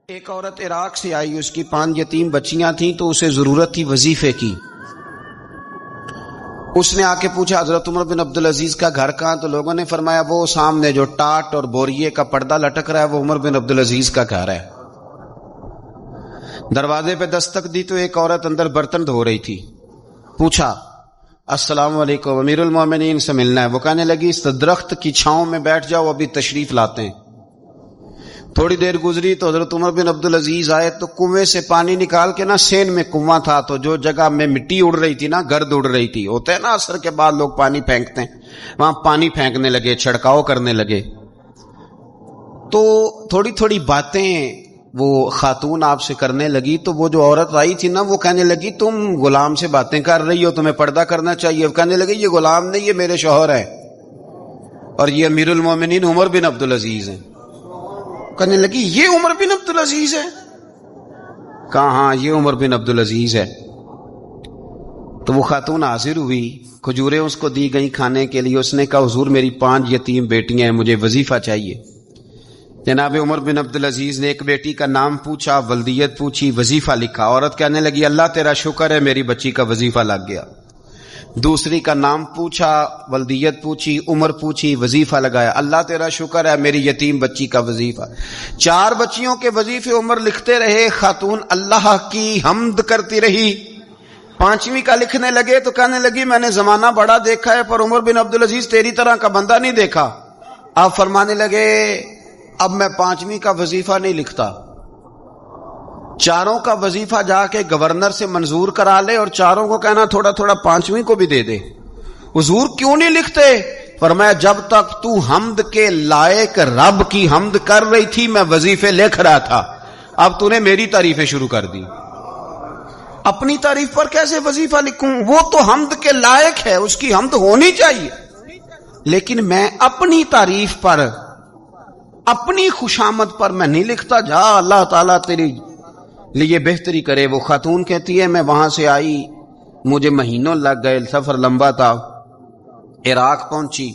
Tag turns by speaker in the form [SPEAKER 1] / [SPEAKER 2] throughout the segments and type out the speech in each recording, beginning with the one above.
[SPEAKER 1] ایک عورت عراق سے آئی، اس کی 5 یتیم بچیاں تھیں تو اسے ضرورت تھی وظیفے کی۔ اس نے آ کے پوچھا حضرت عمر بن عبدالعزیز کا گھر کہاں؟ تو لوگوں نے فرمایا وہ سامنے جو ٹاٹ اور بوریے کا پردہ لٹک رہا ہے وہ عمر بن عبدالعزیز کا گھر ہے۔ دروازے پہ دستک دی تو ایک عورت اندر برتن دھو رہی تھی۔ پوچھا السلام علیکم، امیر المومنین سے ملنا ہے۔ وہ کہنے لگی اس درخت کی چھاؤں میں بیٹھ جاؤ، ابھی تشریف لاتے ہیں۔ تھوڑی دیر گزری تو حضرت عمر بن عبدالعزیز آئے تو کنویں سے پانی نکال کے نا، سین میں کنواں تھا تو جو جگہ میں مٹی اڑ رہی تھی نا، گرد اڑ رہی تھی، ہوتا ہے نا عصر کے بعد لوگ پانی پھینکتے ہیں، وہاں پانی پھینکنے لگے، چھڑکاؤ کرنے لگے۔ تو تھوڑی تھوڑی باتیں وہ خاتون آپ سے کرنے لگی تو وہ جو عورت آئی تھی نا وہ کہنے لگی تم غلام سے باتیں کر رہی ہو، تمہیں پردہ کرنا چاہیے۔ وہ کہنے لگی یہ غلام نہیں، یہ میرے شوہر ہے اور یہ امیر المومنین عمر بن عبدالعزیز ہیں۔ کہنے لگی یہ عمر بن عبدالعزیز ہے؟ کہا ہاں یہ عمر بن عبدالعزیز ہے۔ تو وہ خاتون حاضر ہوئی، کھجوریں اس کو دی گئیں کھانے کے لیے۔ اس نے کہا حضور میری 5 یتیم بیٹیاں ہیں، مجھے وظیفہ چاہیے۔ جناب عمر بن عبدالعزیز نے ایک بیٹی کا نام پوچھا، ولدیت پوچھی، وظیفہ لکھا۔ عورت کہنے لگی اللہ تیرا شکر ہے میری بچی کا وظیفہ لگ گیا۔ دوسری کا نام پوچھا، ولدیت پوچھی، عمر پوچھی، وظیفہ لگایا، اللہ تیرا شکر ہے میری یتیم بچی کا وظیفہ۔ 4 بچیوں کے وظیفے عمر لکھتے رہے، خاتون اللہ کی حمد کرتی رہی۔ 5ویں کا لکھنے لگے تو کہنے لگی میں نے زمانہ بڑا دیکھا ہے پر عمر بن عبدالعزیز تیری طرح کا بندہ نہیں دیکھا۔ آپ فرمانے لگے اب میں 5ویں کا وظیفہ نہیں لکھتا، 4 کا وظیفہ جا کے گورنر سے منظور کرا لے اور 4 کو کہنا تھوڑا تھوڑا 5ویں کو بھی دے دے۔ حضور کیوں نہیں لکھتے؟ فرمایا جب تک تو حمد کے لائق رب کی حمد کر رہی تھی میں وظیفے لکھ رہا تھا، اب تو نے میری تعریفیں شروع کر دی۔ اپنی تعریف پر کیسے وظیفہ لکھوں؟ وہ تو حمد کے لائق ہے، اس کی حمد ہونی چاہیے، لیکن میں اپنی تعریف پر، اپنی خوشامد پر میں نہیں لکھتا۔ جا اللہ تعالیٰ تیری لیے بہتری کرے۔ وہ خاتون کہتی ہے میں وہاں سے آئی، مجھے مہینوں لگ گئے، سفر لمبا تھا، عراق پہنچی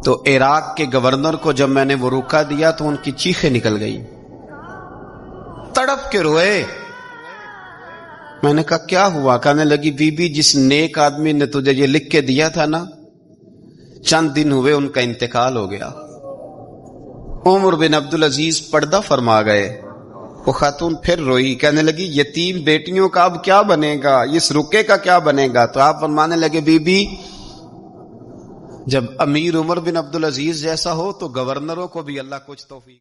[SPEAKER 1] تو عراق کے گورنر کو جب میں نے وہ روکا دیا تو ان کی چیخیں نکل گئی، تڑپ کے روئے۔ میں نے کہا کیا ہوا؟ کہنے لگی بی بی جس نیک آدمی نے تجھے یہ لکھ کے دیا تھا نا، چند دن ہوئے ان کا انتقال ہو گیا۔ عمر بن عبدالعزیز پردہ فرما گئے۔ وہ خاتون پھر روئی، کہنے لگی یتیم بیٹیوں کا اب کیا بنے گا، اس رکے کا کیا بنے گا؟ تو آپ فرمانے لگے بی بی جب امیر عمر بن عبدالعزیز جیسا ہو تو گورنروں کو بھی اللہ کچھ توفیق